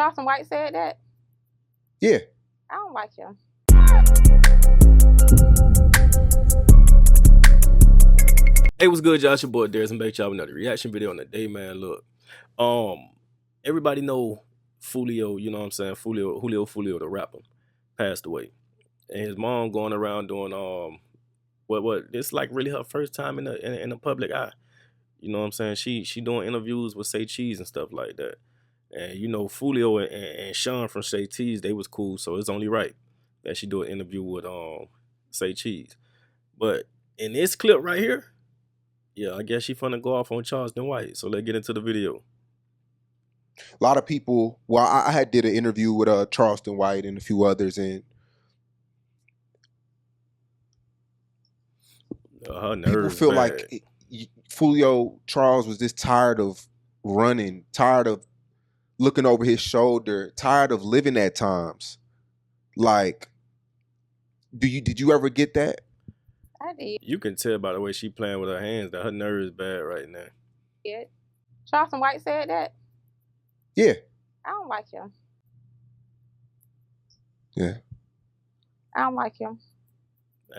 Charleston White said that? Yeah. I don't like him. Hey, what's good, y'all? It's your boy Darius. I'm back y'all with another reaction video on the day, man. Look, everybody know Foolio, you know what I'm saying? Foolio, the rapper, passed away. And his mom going around doing what it's like really her first time in the public eye. You know what I'm saying? She doing interviews with Say Cheese and stuff like that. And you know, Foolio and Sean from Say Cheese, they was cool, so it's only right that she do an interview with Say Cheese. But in this clip right here, yeah, I guess she finna go off on Charleston White. So let's get into the video. A lot of people, well, I had did an interview with Charleston White and a few others, and Her nerves people feel bad. like Foolio Charles was just tired of running, tired of looking over his shoulder, tired of living at times. Like, did you ever get that? I did. You can tell by the way she playing with her hands that her nerves is bad right now. Yeah. Charleston White said that? Yeah. I don't like him. Yeah. I don't like him.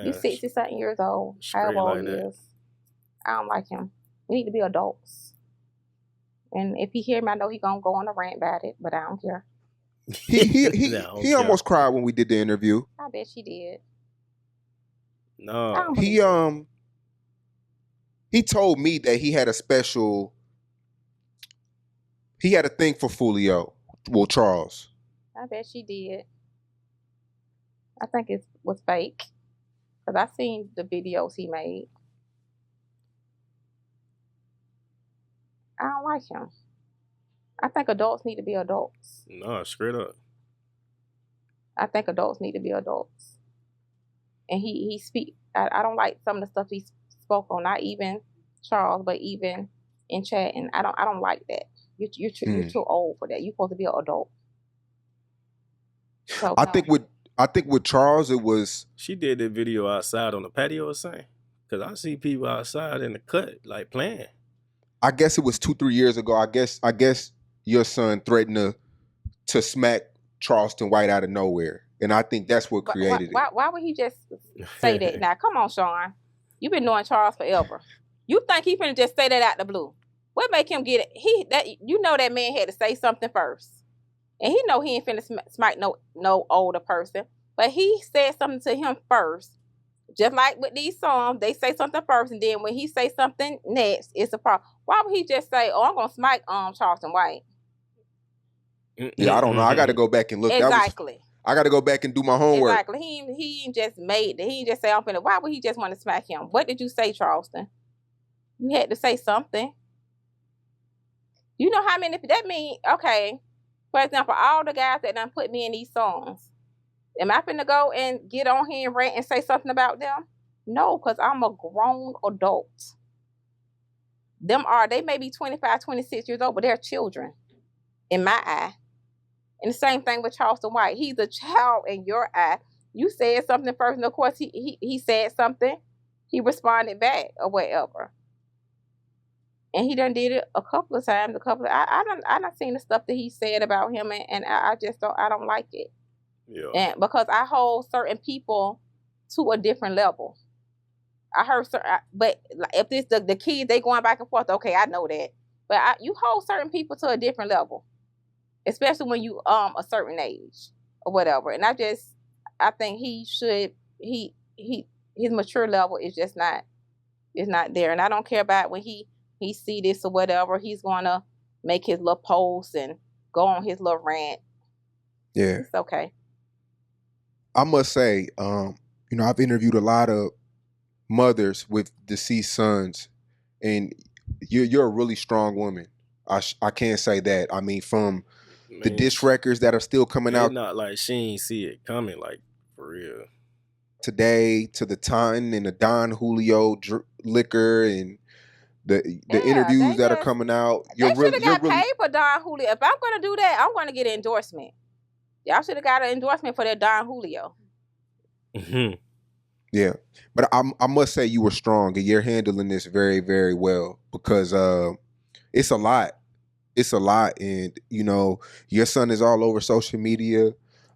He's 60-something years old. However old he is. I don't like him. We need to be adults. And if he hear me, I know he gonna go on a rant about it, but I don't care. He almost cried when we did the interview. I bet she did. No. He told me that he had a special, he had a thing for Foolio. Well, Charles. I bet she did. I think it was fake. Because I seen the videos he made. I don't like him. I think adults need to be adults. No, straight up. I think adults need to be adults. And he speak. I don't like some of the stuff he spoke on. Not even Charles, but even in chat. And I don't like that. You're too old for that. You're supposed to be an adult. So, I think with Charles, it was, she did that video outside on the patio or something. Cause I see people outside in the cut like playing. I guess it was 2-3 years ago. I guess your son threatened to smack Charleston White out of nowhere, and I think that's what created it. Why would he just say that? Now, come on, Sean. You've been knowing Charles forever. You think he finna just say that out the blue? What make him get it? You know that man had to say something first, and he know he ain't finna smack no older person, but he said something to him first. Just like with these songs, they say something first, and then when he say something next, it's a problem. Why would he just say, "Oh, I'm gonna smack Charleston White"? Yeah, I don't know. I got to go back and look. Exactly. I got to go back and do my homework. Exactly. He just made it. He just say, "I'm finna." Why would he just want to smack him? What did you say, Charleston? You had to say something. You know how many? That mean, okay. For example, all the guys that done put me in these songs. Am I finna go and get on here and rant and say something about them? No, because I'm a grown adult. They may be 25, 26 years old, but they're children in my eye. And the same thing with Charleston White. He's a child in your eye. You said something first, and of course he said something. He responded back or whatever. And he done did it a couple of times. I done seen the stuff that he said about him, and I just don't like it. Yeah. And because I hold certain people to a different level. I heard but if this the kids, they going back and forth, okay, I know that. But you hold certain people to a different level, especially when you a certain age or whatever. And I think his mature level is just not there. And I don't care about when he see this or whatever, he's gonna make his little post and go on his little rant. Yeah, it's okay. I must say, I've interviewed a lot of mothers with deceased sons, and you're a really strong woman. I can't say that. I mean, from the diss records that are still coming out, not like she ain't see it coming, like for real. Today, to the Ton and the Don Julio liquor and the interviews that are coming out. They should have got paid for Don Julio. If I'm gonna do that, I'm gonna get an endorsement. Y'all should have got an endorsement for that Don Julio. Mm-hmm. Yeah, but I must say you were strong, and you're handling this very, very well, because it's a lot. it's a lot, and you know, your son is all over social media.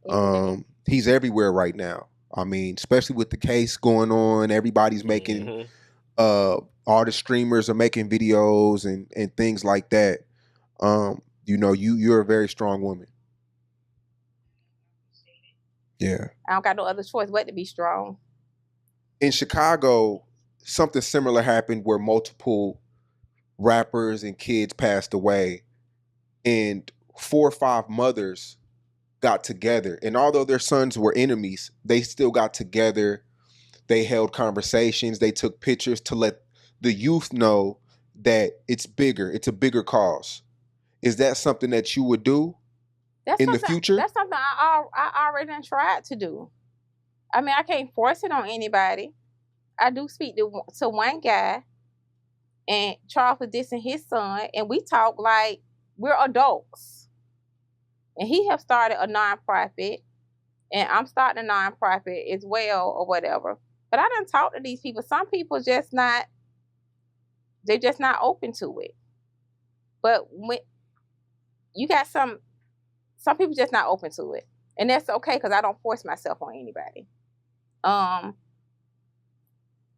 Every day. He's everywhere right now. I mean, especially with the case going on, everybody's making Mhm. all the streamers are making videos and things like that. You know, you're a very strong woman. Yeah. I don't got no other choice but to be strong. In Chicago, something similar happened where multiple rappers and kids passed away, and 4 or 5 mothers got together. And although their sons were enemies, they still got together. They held conversations. They took pictures to let the youth know that it's bigger. It's a bigger cause. Is that something that you would do in the future? That's something I already done tried to do. I mean, I can't force it on anybody. I do speak to one guy, and Charles was dissing his son, and we talk like we're adults. And he have started a nonprofit, and I'm starting a nonprofit as well, or whatever. But I done talk to these people. Some people they're just not open to it. But when you got some people just not open to it, and that's okay because I don't force myself on anybody.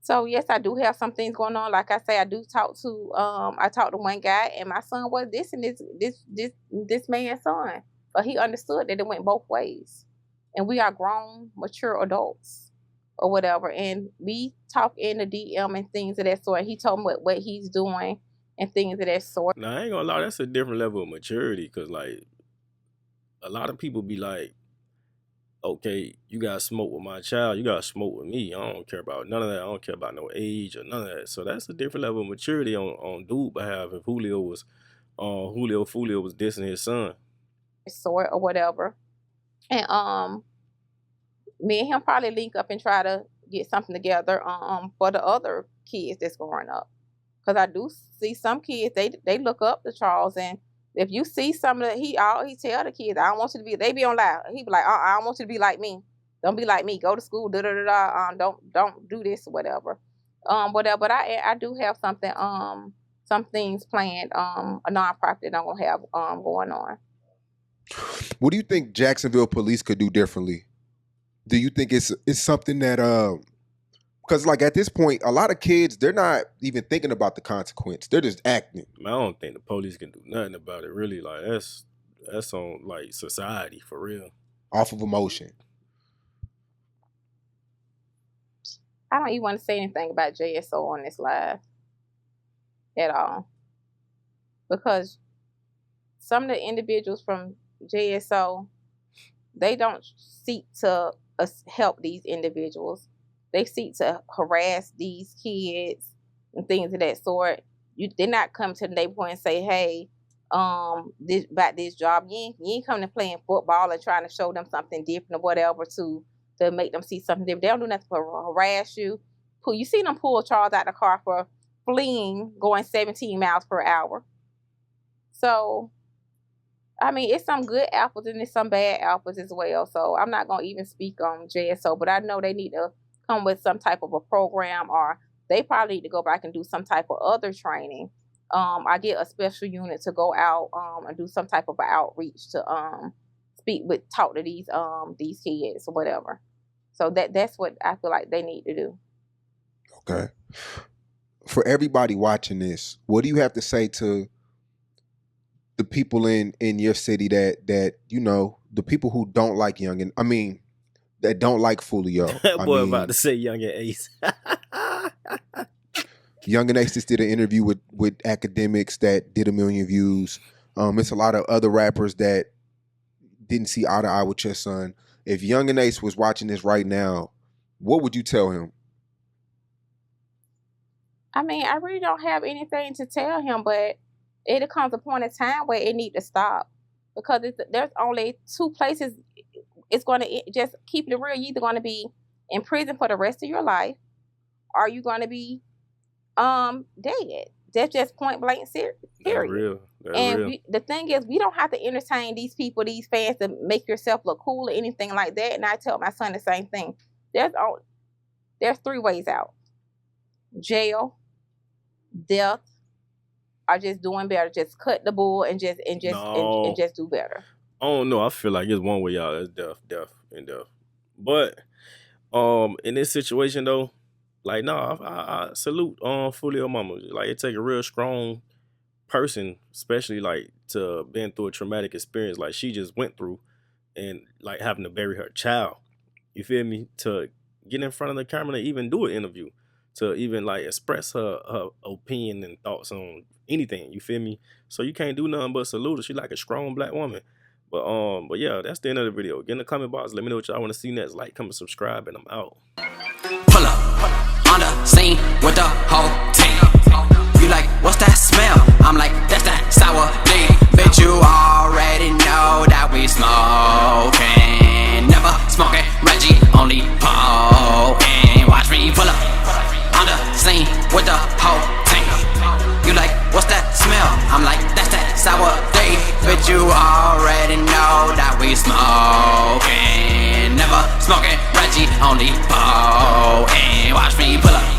So yes, I do have some things going on. Like I say, I talked to one guy, and my son was dissing this man's son, but he understood that it went both ways, and we are grown, mature adults, or whatever. And we talk in the DM and things of that sort. He told me what he's doing and things of that sort. Now I ain't gonna lie, that's a different level of maturity, because like a lot of people be like, okay, you got smoke with my child, you got smoke with me. I don't care about none of that. I don't care about no age or none of that. So that's a different level of maturity on dude behalf. If Foolio was dissing his son, Sort or whatever, and me and him probably link up and try to get something together for the other kids that's growing up, because I do see some kids they look up to Charles, and if you see some of the, he tell the kids, I don't want you to be, they be on live. He be like, I don't want you to be like me. Don't be like me. Go to school. Don't do this or whatever. Whatever. But I do have something. Some things planned. A nonprofit that I'm gonna have going on. What do you think Jacksonville police could do differently? Do you think it's something that because like at this point, a lot of kids, they're not even thinking about the consequence. They're just acting. I don't think the police can do nothing about it. Really, like that's on like society for real. Off of emotion. I don't even want to say anything about JSO on this live at all, because some of the individuals from JSO, they don't seek to help these individuals. They seek to harass these kids and things of that sort. They're not coming to the neighborhood and say, hey, about this job. You ain't coming to playing football and trying to show them something different or whatever to make them see something different. They don't do nothing to harass you. You see them pull Charles out of the car for fleeing, going 17 miles per hour. So, I mean, it's some good apples and it's some bad apples as well. So I'm not going to even speak on JSO, but I know they need to come with some type of a program, or they probably need to go back and do some type of other training. I get a special unit to go out and do some type of outreach to talk to these kids or whatever. So that's what I feel like they need to do. Okay. For everybody watching this, what do you have to say to the people in your city that you know, the people who don't like Youngin? I mean, that don't like Foolio. That boy about to say Youngin Ace. Youngin Ace just did an interview with academics that did 1 million views. It's a lot of other rappers that didn't see eye to eye with your son. If Youngin Ace was watching this right now, what would you tell him? I mean, I really don't have anything to tell him, but it comes a point in time where it needs to stop, because there's only 2 places. It's going to, just keep it real. You're either going to be in prison for the rest of your life, or you're going to be dead. That's just point blank period. That's real. The thing is, we don't have to entertain these people, these fans, to make yourself look cool or anything like that. And I tell my son the same thing. There's 3 ways out: jail, death, are just doing better. Just cut the bull and just No. just do better. I don't know. I feel like it's one way y'all. It's death. But in this situation though, like I salute Foolio mama. Like it take a real strong person, especially like to been through a traumatic experience like she just went through, and like having to bury her child. You feel me? To get in front of the camera and even do an interview, to even like express her opinion and thoughts on anything. You feel me? So you can't do nothing but salute her. She like a strong black woman. But yeah, that's the end of the video. Get in the comment box. Let me know what y'all want to see next. Like, comment, subscribe, and I'm out. Pull up on the scene with the whole team. You like, what's that smell? I'm like, that's that sour D. Bitch, you already know that we smoking. Never smoking, Reggie, only poking. Watch me pull up on the scene with the whole team. You like, what's that smell? I'm like, that's that sour D. Bitch, you already know that we smoking. Never smoking, Reggie, only poking.